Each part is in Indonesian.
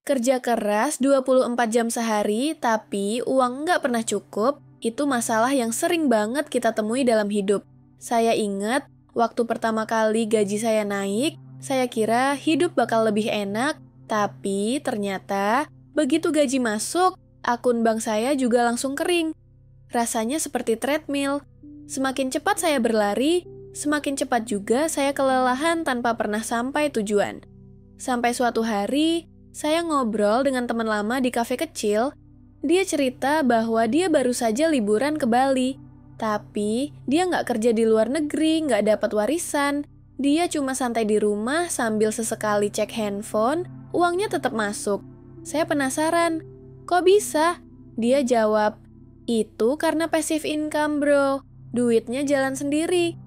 Kerja keras 24 jam sehari, tapi uang nggak pernah cukup, itu masalah yang sering banget kita temui dalam hidup. Saya ingat, waktu pertama kali gaji saya naik, saya kira hidup bakal lebih enak, tapi ternyata begitu gaji masuk, akun bank saya juga langsung kering. Rasanya seperti treadmill. Semakin cepat saya berlari, semakin cepat juga saya kelelahan tanpa pernah sampai tujuan. Sampai suatu hari, saya ngobrol dengan teman lama di kafe kecil. Dia cerita bahwa dia baru saja liburan ke Bali. Tapi, dia nggak kerja di luar negeri, nggak dapat warisan. Dia cuma santai di rumah sambil sesekali cek handphone, uangnya tetap masuk. Saya penasaran, kok bisa? Dia jawab, itu karena passive income bro, duitnya jalan sendiri.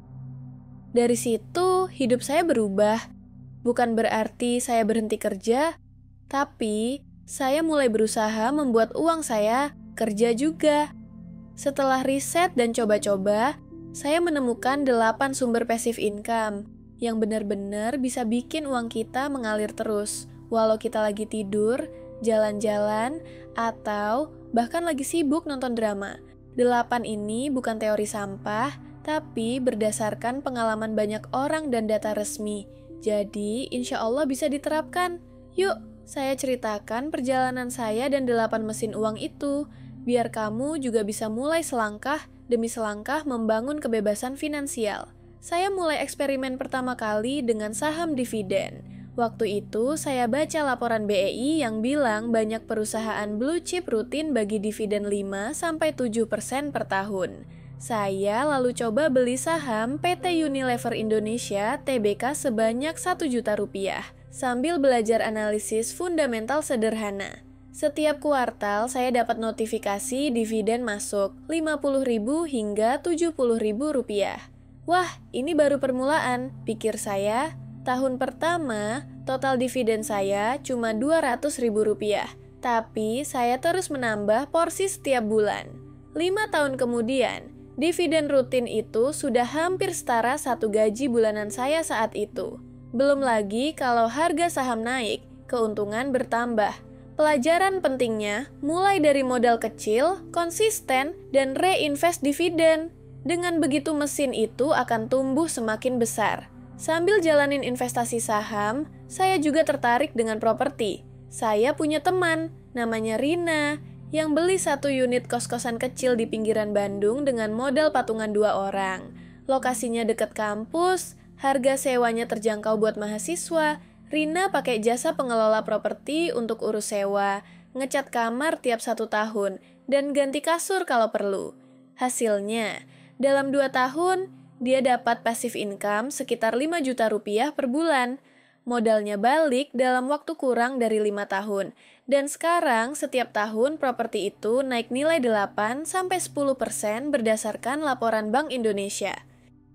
Dari situ, hidup saya berubah. Bukan berarti saya berhenti kerja, tapi, saya mulai berusaha membuat uang saya kerja juga. Setelah riset dan coba-coba, saya menemukan 8 sumber passive income yang benar-benar bisa bikin uang kita mengalir terus, walau kita lagi tidur, jalan-jalan, atau bahkan lagi sibuk nonton drama. 8 ini bukan teori sampah, tapi berdasarkan pengalaman banyak orang dan data resmi. Jadi, insya Allah bisa diterapkan. Yuk! Saya ceritakan perjalanan saya dan 8 mesin uang itu, biar kamu juga bisa mulai selangkah demi selangkah membangun kebebasan finansial. Saya mulai eksperimen pertama kali dengan saham dividen. Waktu itu saya baca laporan BEI yang bilang banyak perusahaan blue chip rutin bagi dividen 5-7% per tahun. Saya lalu coba beli saham PT Unilever Indonesia TBK sebanyak Rp1.000.000. Sambil belajar analisis fundamental sederhana. Setiap kuartal saya dapat notifikasi dividen masuk Rp50.000 hingga Rp70.000. Wah, ini baru permulaan, pikir saya. Tahun pertama, total dividen saya cuma Rp200.000. Tapi saya terus menambah porsi setiap bulan. 5 tahun kemudian, dividen rutin itu sudah hampir setara 1 gaji bulanan saya saat itu. Belum lagi kalau harga saham naik, keuntungan bertambah. Pelajaran pentingnya mulai dari modal kecil, konsisten, dan reinvest dividen. Dengan begitu mesin itu akan tumbuh semakin besar. Sambil jalanin investasi saham, saya juga tertarik dengan properti. Saya punya teman, namanya Rina, yang beli 1 unit kos-kosan kecil di pinggiran Bandung dengan modal patungan 2 orang. Lokasinya dekat kampus, harga sewanya terjangkau buat mahasiswa. Rina pakai jasa pengelola properti untuk urus sewa, ngecat kamar tiap 1 tahun, dan ganti kasur kalau perlu. Hasilnya, dalam 2 tahun, dia dapat passive income sekitar Rp5.000.000 per bulan. Modalnya balik dalam waktu kurang dari 5 tahun. Dan sekarang, setiap tahun properti itu naik nilai 8-10% berdasarkan laporan Bank Indonesia.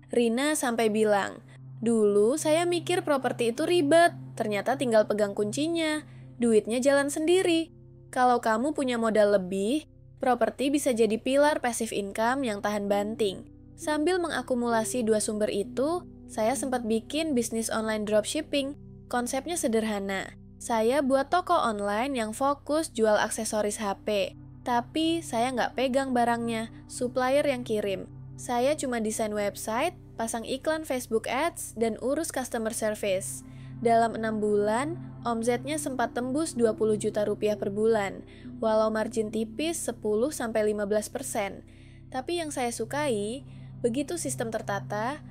Rina sampai bilang, dulu saya mikir properti itu ribet, ternyata tinggal pegang kuncinya, duitnya jalan sendiri. Kalau kamu punya modal lebih, properti bisa jadi pilar passive income yang tahan banting. Sambil mengakumulasi 2 sumber itu, saya sempat bikin bisnis online dropshipping. Konsepnya sederhana. Saya buat toko online yang fokus jual aksesoris HP. Tapi saya nggak pegang barangnya, supplier yang kirim. Saya cuma desain website, pasang iklan Facebook Ads, dan urus customer service. Dalam 6 bulan, omsetnya sempat tembus Rp20 juta per bulan, walau margin tipis 10-15%. Tapi yang saya sukai, begitu sistem tertata,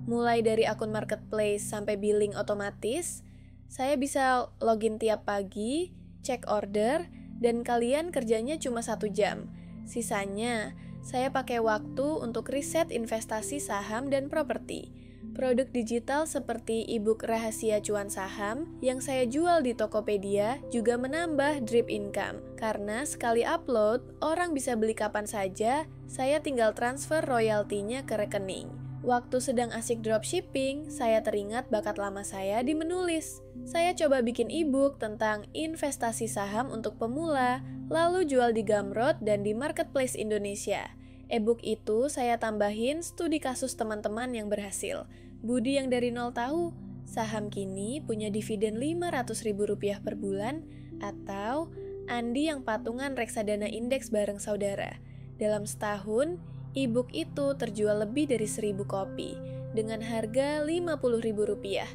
mulai dari akun marketplace sampai billing otomatis, saya bisa login tiap pagi, cek order, dan kalian kerjanya cuma 1 jam. Sisanya, saya pakai waktu untuk riset investasi saham dan properti. Produk digital seperti e-book Rahasia Cuan Saham yang saya jual di Tokopedia juga menambah drip income. Karena sekali upload, orang bisa beli kapan saja, saya tinggal transfer royaltinya ke rekening. Waktu sedang asik dropshipping, saya teringat bakat lama saya di menulis. Saya coba bikin e-book tentang investasi saham untuk pemula, lalu jual di Gumroad dan di Marketplace Indonesia. E-book itu saya tambahin studi kasus teman-teman yang berhasil. Budi yang dari nol tahu, saham kini punya dividen Rp500.000 per bulan, Atau Andi yang patungan reksadana indeks bareng saudara. Dalam setahun, e-book itu terjual lebih dari 1.000 kopi dengan harga Rp50.000.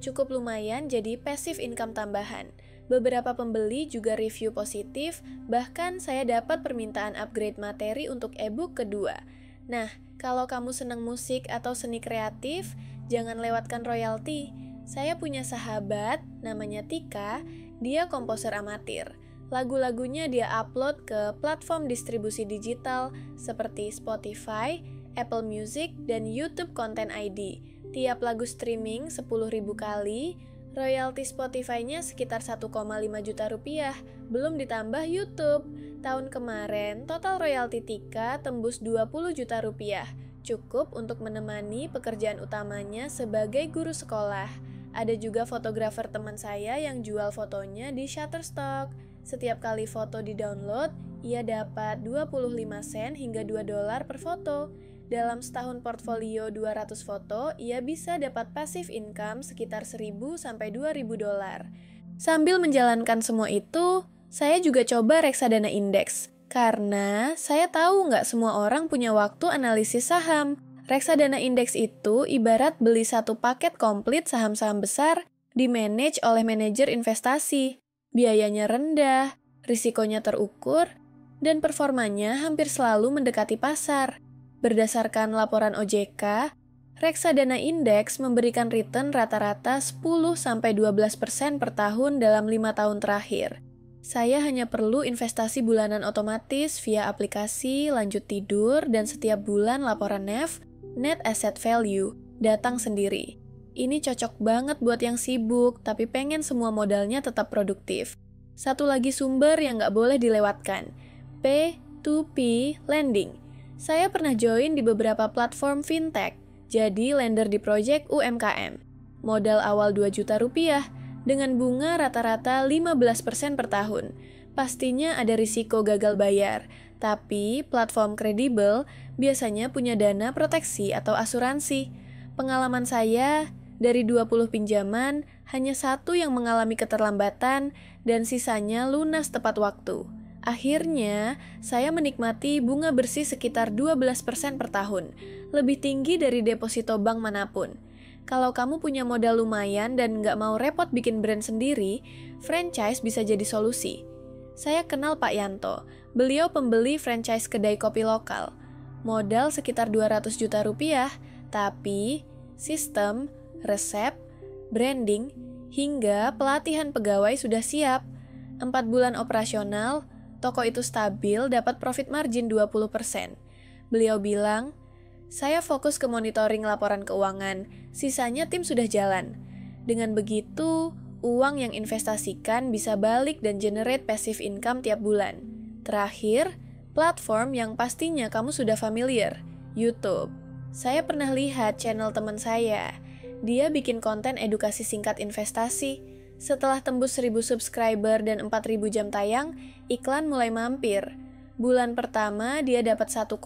Cukup lumayan jadi passive income tambahan. Beberapa pembeli juga review positif, bahkan saya dapat permintaan upgrade materi untuk e-book kedua. Nah, kalau kamu senang musik atau seni kreatif, jangan lewatkan royalti. Saya punya sahabat, namanya Tika, dia komposer amatir. Lagu-lagunya dia upload ke platform distribusi digital seperti Spotify, Apple Music, dan YouTube Content ID. Tiap lagu streaming 10.000 kali, royalti Spotify-nya sekitar 1,5 juta rupiah, belum ditambah YouTube. Tahun kemarin, total royalti Tika tembus 20 juta rupiah, cukup untuk menemani pekerjaan utamanya sebagai guru sekolah. Ada juga fotografer teman saya yang jual fotonya di Shutterstock. Setiap kali foto di-download, ia dapat 25 sen hingga $2 per foto. Dalam setahun portfolio 200 foto, ia bisa dapat passive income sekitar $1.000 sampai $2.000. Sambil menjalankan semua itu, saya juga coba reksadana indeks. Karena saya tahu nggak semua orang punya waktu analisis saham. Reksadana indeks itu ibarat beli satu paket komplit saham-saham besar, di-manage oleh manajer investasi. Biayanya rendah, risikonya terukur, dan performanya hampir selalu mendekati pasar. Berdasarkan laporan OJK, reksadana indeks memberikan return rata-rata 10-12% per tahun dalam 5 tahun terakhir. Saya hanya perlu investasi bulanan otomatis via aplikasi, lanjut tidur, dan setiap bulan laporan NAV, Net Asset Value, datang sendiri. Ini cocok banget buat yang sibuk, tapi pengen semua modalnya tetap produktif. Satu lagi sumber yang nggak boleh dilewatkan, P2P Lending. Saya pernah join di beberapa platform fintech, jadi lender di project UMKM. Modal awal 2 juta rupiah, dengan bunga rata-rata 15% per tahun. Pastinya ada risiko gagal bayar, tapi platform kredibel biasanya punya dana proteksi atau asuransi. Pengalaman saya, dari 20 pinjaman, hanya satu yang mengalami keterlambatan dan sisanya lunas tepat waktu. Akhirnya, saya menikmati bunga bersih sekitar 12% per tahun, lebih tinggi dari deposito bank manapun. Kalau kamu punya modal lumayan dan nggak mau repot bikin brand sendiri, franchise bisa jadi solusi. Saya kenal Pak Yanto, beliau pembeli franchise kedai kopi lokal. Modal sekitar 200 juta rupiah, tapi sistem, resep, branding, hingga pelatihan pegawai sudah siap. 4 bulan operasional, toko itu stabil dapat profit margin 20%. Beliau bilang, saya fokus ke monitoring laporan keuangan, sisanya tim sudah jalan. Dengan begitu, uang yang investasikan bisa balik dan generate passive income tiap bulan. Terakhir, platform yang pastinya kamu sudah familiar, YouTube. Saya pernah lihat channel teman saya. Dia bikin konten edukasi singkat investasi. Setelah tembus 1.000 subscriber dan 4.000 jam tayang, iklan mulai mampir. Bulan pertama dia dapat 1,5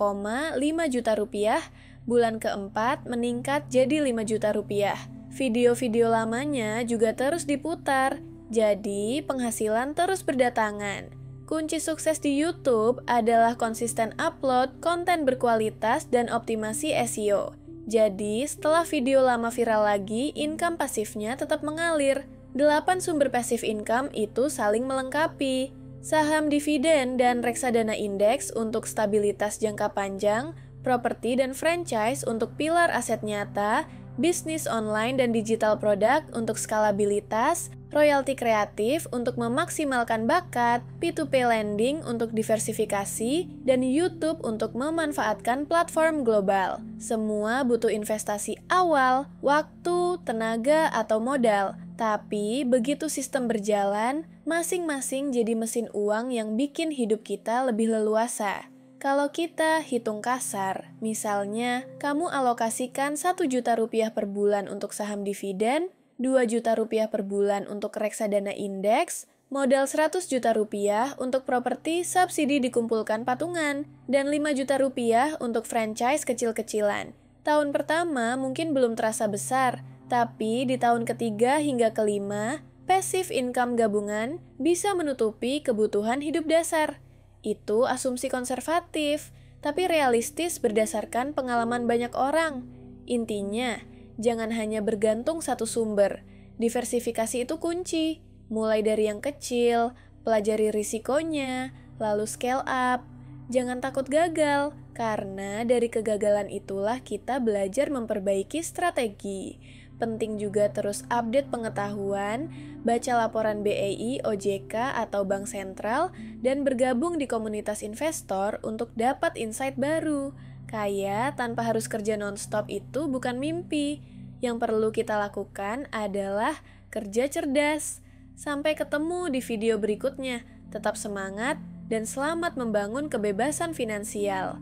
juta rupiah, bulan keempat meningkat jadi 5 juta rupiah. Video-video lamanya juga terus diputar, jadi penghasilan terus berdatangan. Kunci sukses di YouTube adalah konsisten upload konten berkualitas dan optimasi SEO. Jadi setelah video lama viral lagi, income pasifnya tetap mengalir. 8 sumber passive income itu saling melengkapi. Saham dividen dan reksadana indeks untuk stabilitas jangka panjang, properti dan franchise untuk pilar aset nyata, bisnis online dan digital produk untuk skalabilitas, royalti kreatif untuk memaksimalkan bakat, P2P lending untuk diversifikasi, dan YouTube untuk memanfaatkan platform global. Semua butuh investasi awal, waktu, tenaga, atau modal. Tapi begitu sistem berjalan, masing-masing jadi mesin uang yang bikin hidup kita lebih leluasa. Kalau kita hitung kasar, misalnya kamu alokasikan 1 juta rupiah per bulan untuk saham dividen, 2 juta rupiah per bulan untuk reksadana indeks, modal 100 juta rupiah untuk properti subsidi dikumpulkan patungan, dan 5 juta rupiah untuk franchise kecil-kecilan. Tahun pertama mungkin belum terasa besar, tapi di tahun ketiga hingga kelima, Passive income gabungan bisa menutupi kebutuhan hidup dasar. Itu asumsi konservatif, tapi realistis berdasarkan pengalaman banyak orang. Intinya, jangan hanya bergantung satu sumber. Diversifikasi itu kunci, mulai dari yang kecil, pelajari risikonya, lalu scale up. Jangan takut gagal, karena dari kegagalan itulah kita belajar memperbaiki strategi. Penting juga terus update pengetahuan, baca laporan BEI, OJK, atau Bank Sentral, dan bergabung di komunitas investor untuk dapat insight baru. Kaya tanpa harus kerja non-stop itu bukan mimpi. Yang perlu kita lakukan adalah kerja cerdas. Sampai ketemu di video berikutnya. Tetap semangat dan selamat membangun kebebasan finansial.